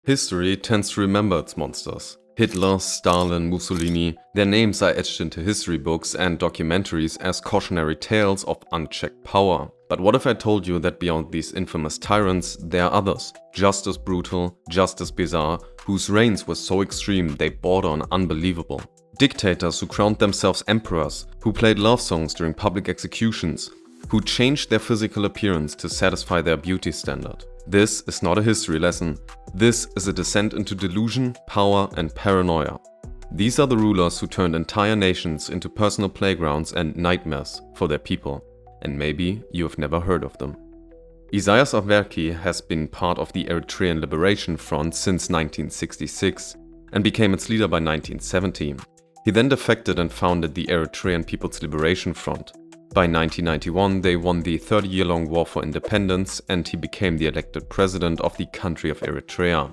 History tends to remember its monsters. Hitler, Stalin, Mussolini, their names are etched into history books and documentaries as cautionary tales of unchecked power. But what if I told you that beyond these infamous tyrants, there are others, just as brutal, just as bizarre, whose reigns were so extreme they border on unbelievable? Dictators who crowned themselves emperors, who played love songs during public executions, who changed their physical appearance to satisfy their beauty standard. This is not a history lesson. This is a descent into delusion, power, and paranoia. These are the rulers who turned entire nations into personal playgrounds and nightmares for their people. And maybe you have never heard of them. Isayas Afewerki has been part of the Eritrean Liberation Front since 1966 and became its leader by 1970. He then defected and founded the Eritrean People's Liberation Front. By 1991, they won the 30-year-long war for independence and he became the elected president of the country of Eritrea.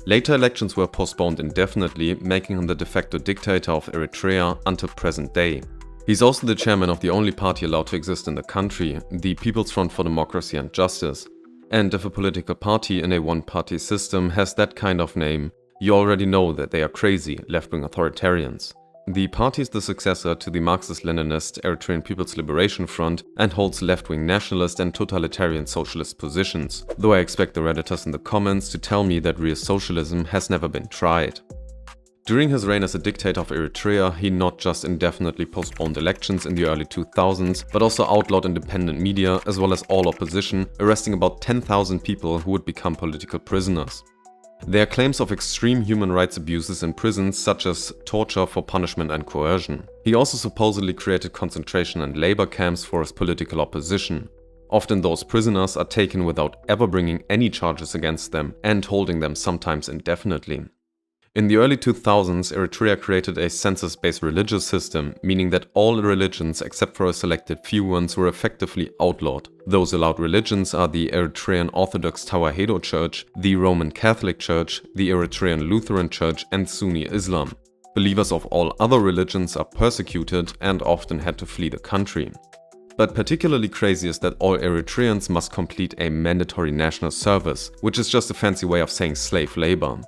Later elections were postponed indefinitely, making him the de facto dictator of Eritrea until present day. He's also the chairman of the only party allowed to exist in the country, the People's Front for Democracy and Justice. And if a political party in a one-party system has that kind of name, you already know that they are crazy, left-wing authoritarians. The party is the successor to the Marxist-Leninist Eritrean People's Liberation Front and holds left-wing nationalist and totalitarian socialist positions, though I expect the Redditors in the comments to tell me that real socialism has never been tried. During his reign as a dictator of Eritrea, he not just indefinitely postponed elections in the early 2000s, but also outlawed independent media as well as all opposition, arresting about 10,000 people who would become political prisoners. There are claims of extreme human rights abuses in prisons, such as torture for punishment and coercion. He also supposedly created concentration and labor camps for his political opposition. Often those prisoners are taken without ever bringing any charges against them and holding them sometimes indefinitely. In the early 2000s, Eritrea created a census-based religious system, meaning that all religions except for a selected few ones were effectively outlawed. Those allowed religions are the Eritrean Orthodox Tawahedo Church, the Roman Catholic Church, the Eritrean Lutheran Church, and Sunni Islam. Believers of all other religions are persecuted and often had to flee the country. But particularly crazy is that all Eritreans must complete a mandatory national service, which is just a fancy way of saying slave labor.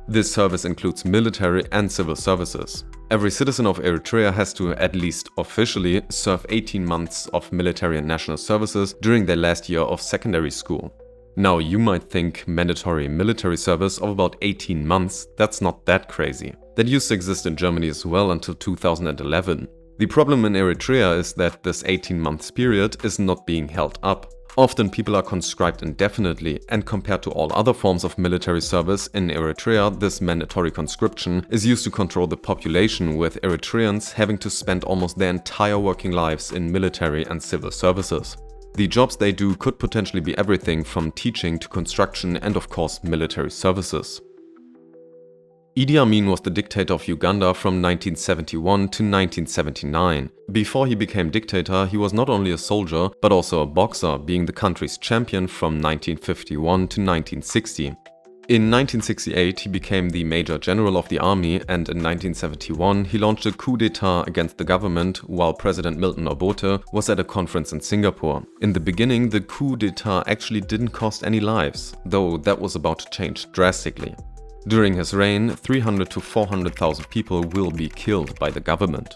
This service includes military and civil services. Every citizen of Eritrea has to, at least officially, serve 18 months of military and national services during their last year of secondary school. Now you might think mandatory military service of about 18 months, that's not that crazy. That used to exist in Germany as well until 2011. The problem in Eritrea is that this 18-month period is not being held up. Often people are conscribed indefinitely, and compared to all other forms of military service in Eritrea, this mandatory conscription is used to control the population, with Eritreans having to spend almost their entire working lives in military and civil services. The jobs they do could potentially be everything from teaching to construction and of course military services. Idi Amin was the dictator of Uganda from 1971 to 1979. Before he became dictator, he was not only a soldier, but also a boxer, being the country's champion from 1951 to 1960. In 1968, he became the Major General of the army, and in 1971 he launched a coup d'etat against the government while President Milton Obote was at a conference in Singapore. In the beginning, the coup d'etat actually didn't cost any lives, though that was about to change drastically. During his reign, 300 to 400,000 people will be killed by the government.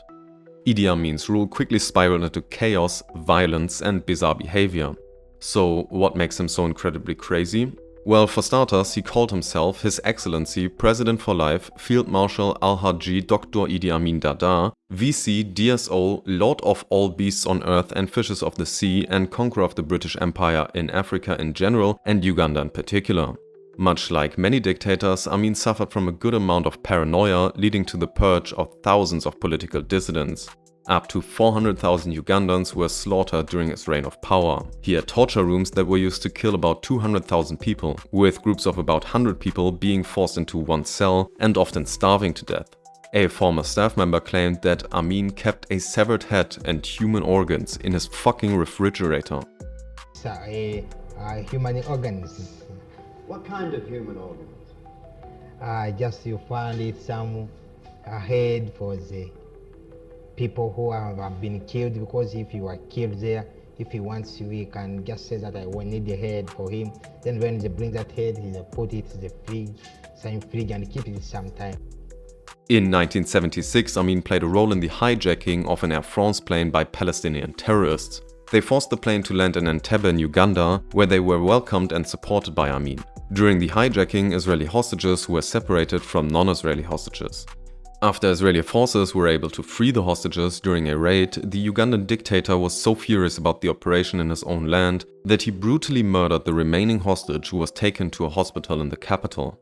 Idi Amin's rule quickly spiraled into chaos, violence, and bizarre behavior. So, what makes him so incredibly crazy? Well, for starters, he called himself His Excellency President for Life Field Marshal Al-Haji Dr. Idi Amin Dada, VC DSO, Lord of all beasts on earth and fishes of the sea, and conqueror of the British Empire in Africa in general and Uganda in particular. Much like many dictators, Amin suffered from a good amount of paranoia, leading to the purge of thousands of political dissidents. Up to 400,000 Ugandans were slaughtered during his reign of power. He had torture rooms that were used to kill about 200,000 people, with groups of about 100 people being forced into one cell and often starving to death. A former staff member claimed that Amin kept a severed head and human organs in his fucking refrigerator. Human organs. What kind of human organs? Just you find it some head for the people who have been killed, because if you are killed there, If he wants to, he can just say that I need the head for him. Then when they bring that head, he put it in the same fridge and keep it some time. In 1976, Amin played a role in the hijacking of an Air France plane by Palestinian terrorists. They forced the plane to land in Entebbe in Uganda, where they were welcomed and supported by Amin. During the hijacking, Israeli hostages were separated from non-Israeli hostages. After Israeli forces were able to free the hostages during a raid, the Ugandan dictator was so furious about the operation in his own land that he brutally murdered the remaining hostage who was taken to a hospital in the capital.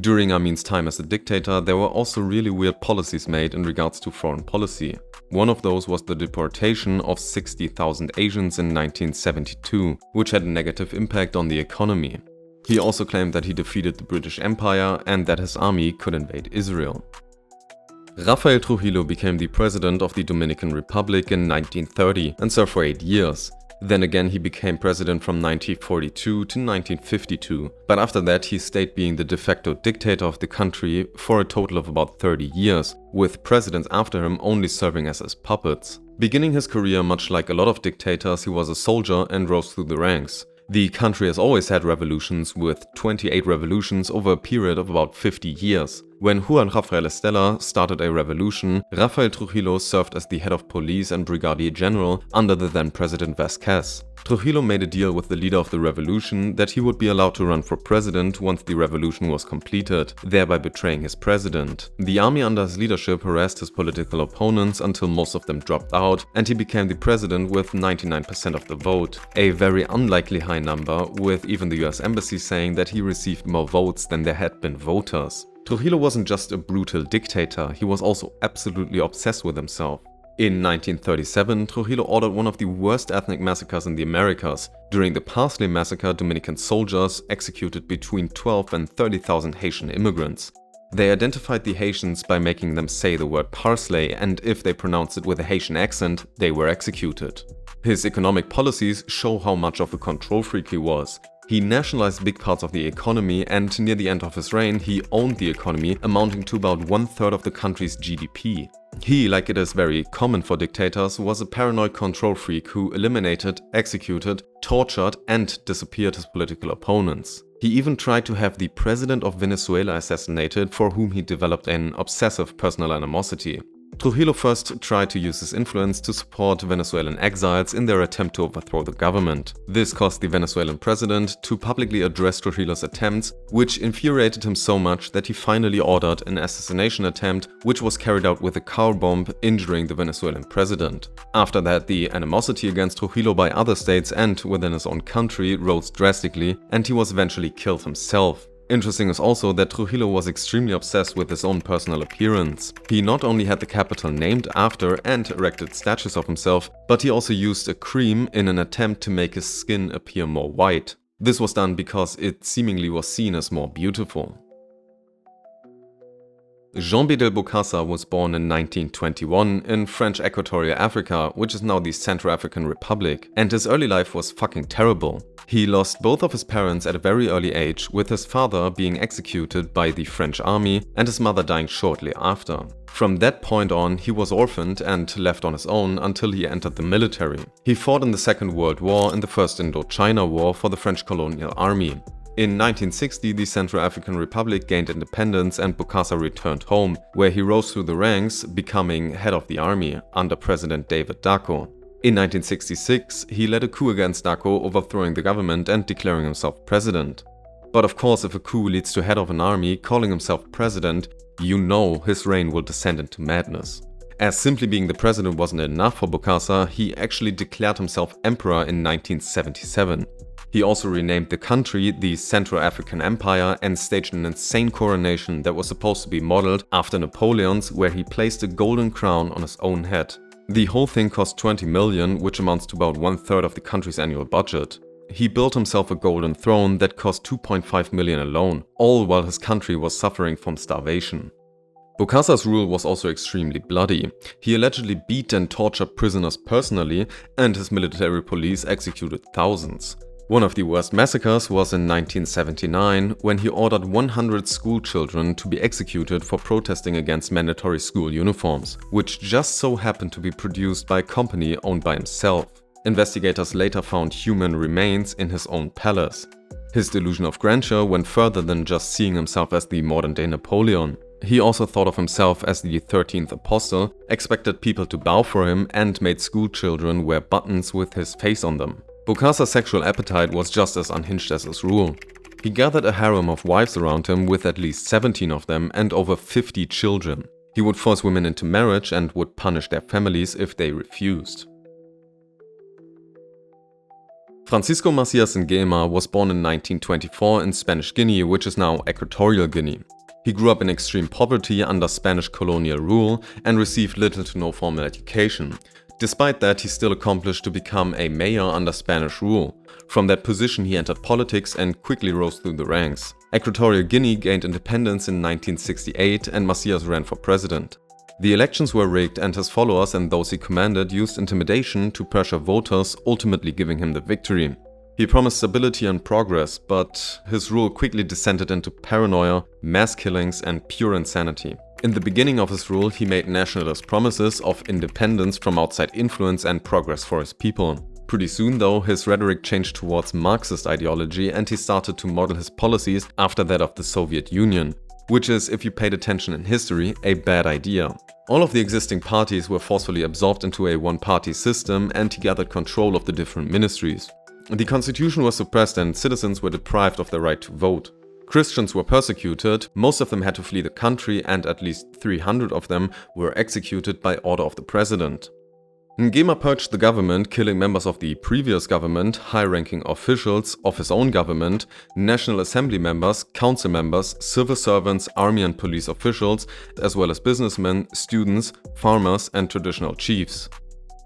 During Amin's time as a dictator, there were also really weird policies made in regards to foreign policy. One of those was the deportation of 60,000 Asians in 1972, which had a negative impact on the economy. He also claimed that he defeated the British Empire and that his army could invade Israel. Rafael Trujillo became the president of the Dominican Republic in 1930 and served for 8 years. Then again he became president from 1942 to 1952, but after that he stayed being the de facto dictator of the country for a total of about 30 years, with presidents after him only serving as his puppets. Beginning his career much like a lot of dictators, he was a soldier and rose through the ranks. The country has always had revolutions, with 28 revolutions over a period of about 50 years. When Juan Rafael Estella started a revolution, Rafael Trujillo served as the head of police and brigadier general under the then president Bokassa. Trujillo made a deal with the leader of the revolution that he would be allowed to run for president once the revolution was completed, thereby betraying his president. The army under his leadership harassed his political opponents until most of them dropped out, and he became the president with 99% of the vote. A very unlikely high number, with even the US embassy saying that he received more votes than there had been voters. Trujillo wasn't just a brutal dictator, he was also absolutely obsessed with himself. In 1937, Trujillo ordered one of the worst ethnic massacres in the Americas. During the Parsley Massacre, Dominican soldiers executed between 12 and 30,000 Haitian immigrants. They identified the Haitians by making them say the word parsley, and if they pronounced it with a Haitian accent, they were executed. His economic policies show how much of a control freak he was. He nationalized big parts of the economy, and near the end of his reign, he owned the economy, amounting to about 1/3 of the country's GDP. He, like it is very common for dictators, was a paranoid control freak who eliminated, executed, tortured, and disappeared his political opponents. He even tried to have the president of Venezuela assassinated, for whom he developed an obsessive personal animosity. Trujillo first tried to use his influence to support Venezuelan exiles in their attempt to overthrow the government. This caused the Venezuelan president to publicly address Trujillo's attempts, which infuriated him so much that he finally ordered an assassination attempt, which was carried out with a car bomb, injuring the Venezuelan president. After that, the animosity against Trujillo by other states and within his own country rose drastically, and he was eventually killed himself. Interesting is also that Trujillo was extremely obsessed with his own personal appearance. He not only had the capital named after and erected statues of himself, but he also used a cream in an attempt to make his skin appear more white. This was done because it seemingly was seen as more beautiful. Jean-Bédel Bokassa was born in 1921 in French Equatorial Africa, which is now the Central African Republic, and his early life was fucking terrible. He lost both of his parents at a very early age, with his father being executed by the French army and his mother dying shortly after. From that point on, he was orphaned and left on his own until he entered the military. He fought in the Second World War and the First Indochina War for the French colonial army. In 1960, the Central African Republic gained independence and Bokassa returned home, where he rose through the ranks, becoming head of the army under President David Dacko. In 1966, he led a coup against Dacko, overthrowing the government and declaring himself president. But of course, if a coup leads to head of an army calling himself president, you know his reign will descend into madness. As simply being the president wasn't enough for Bokassa, he actually declared himself emperor in 1977. He also renamed the country the Central African Empire and staged an insane coronation that was supposed to be modeled after Napoleon's, where he placed a golden crown on his own head. The whole thing cost 20 million, which amounts to about 1/3 of the country's annual budget. He built himself a golden throne that cost 2.5 million alone, all while his country was suffering from starvation. Bokassa's rule was also extremely bloody. He allegedly beat and tortured prisoners personally, and his military police executed thousands. One of the worst massacres was in 1979, when he ordered 100 school children to be executed for protesting against mandatory school uniforms, which just so happened to be produced by a company owned by himself. Investigators later found human remains in his own palace. His delusion of grandeur went further than just seeing himself as the modern-day Napoleon. He also thought of himself as the 13th apostle, expected people to bow for him, and made school children wear buttons with his face on them. Bokassa's sexual appetite was just as unhinged as his rule. He gathered a harem of wives around him with at least 17 of them and over 50 children. He would force women into marriage and would punish their families if they refused. Francisco Macías Nguema was born in 1924 in Spanish Guinea, which is now Equatorial Guinea. He grew up in extreme poverty under Spanish colonial rule and received little to no formal education. Despite that, he still accomplished to become a mayor under Spanish rule. From that position he entered politics and quickly rose through the ranks. Equatorial Guinea gained independence in 1968 and Macías ran for president. The elections were rigged and his followers and those he commanded used intimidation to pressure voters, ultimately giving him the victory. He promised stability and progress, but his rule quickly descended into paranoia, mass killings, and pure insanity. In the beginning of his rule, he made nationalist promises of independence from outside influence and progress for his people. Pretty soon, though, his rhetoric changed towards Marxist ideology and he started to model his policies after that of the Soviet Union, which is, if you paid attention in history, a bad idea. All of the existing parties were forcefully absorbed into a one-party system and he gathered control of the different ministries. The constitution was suppressed and citizens were deprived of their right to vote. Christians were persecuted, most of them had to flee the country and at least 300 of them were executed by order of the president. Nguema purged the government, killing members of the previous government, high-ranking officials of his own government, National Assembly members, council members, civil servants, army and police officials, as well as businessmen, students, farmers and traditional chiefs.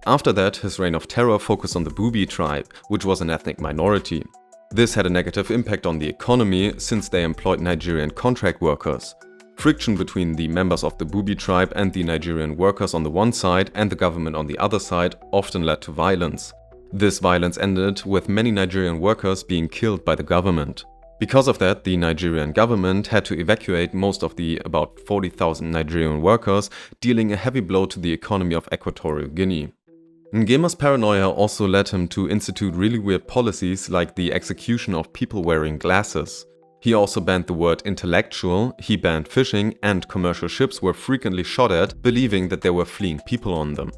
After that, his reign of terror focused on the Bubi tribe, which was an ethnic minority. This had a negative impact on the economy since they employed Nigerian contract workers. Friction between the members of the Bubi tribe and the Nigerian workers on the one side and the government on the other side often led to violence. This violence ended with many Nigerian workers being killed by the government. Because of that, the Nigerian government had to evacuate most of the about 40,000 Nigerian workers, dealing a heavy blow to the economy of Equatorial Guinea. Nguema's paranoia also led him to institute really weird policies like the execution of people wearing glasses. He also banned the word intellectual, he banned fishing, and commercial ships were frequently shot at, believing that there were fleeing people on them.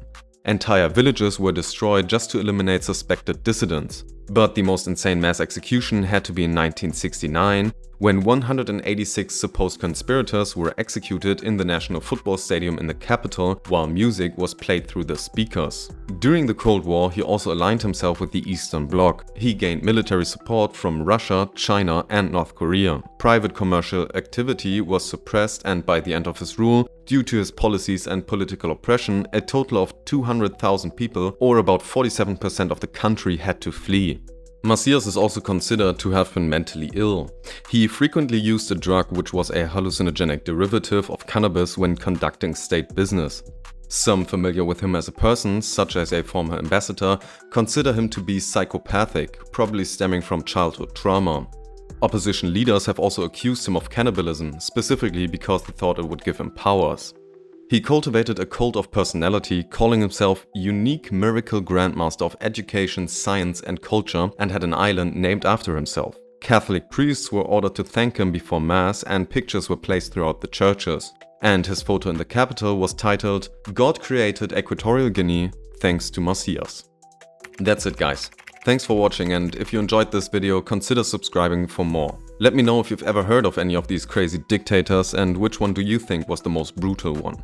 Entire villages were destroyed just to eliminate suspected dissidents. But the most insane mass execution had to be in 1969, when 186 supposed conspirators were executed in the National Football Stadium in the capital while music was played through the speakers. During the Cold War, he also aligned himself with the Eastern Bloc. He gained military support from Russia, China and North Korea. Private commercial activity was suppressed and by the end of his rule, due to his policies and political oppression, a total of 200,000 people, or about 47% of the country, had to flee. Macías is also considered to have been mentally ill. He frequently used a drug which was a hallucinogenic derivative of cannabis when conducting state business. Some familiar with him as a person, such as a former ambassador, consider him to be psychopathic, probably stemming from childhood trauma. Opposition leaders have also accused him of cannibalism, specifically because they thought it would give him powers. He cultivated a cult of personality, calling himself Unique Miracle Grandmaster of Education, Science and Culture, and had an island named after himself. Catholic priests were ordered to thank him before Mass and pictures were placed throughout the churches. And his photo in the capital was titled, "God created Equatorial Guinea, thanks to Macías." That's it guys. Thanks for watching, and if you enjoyed this video, consider subscribing for more. Let me know if you've ever heard of any of these crazy dictators and which one do you think was the most brutal one.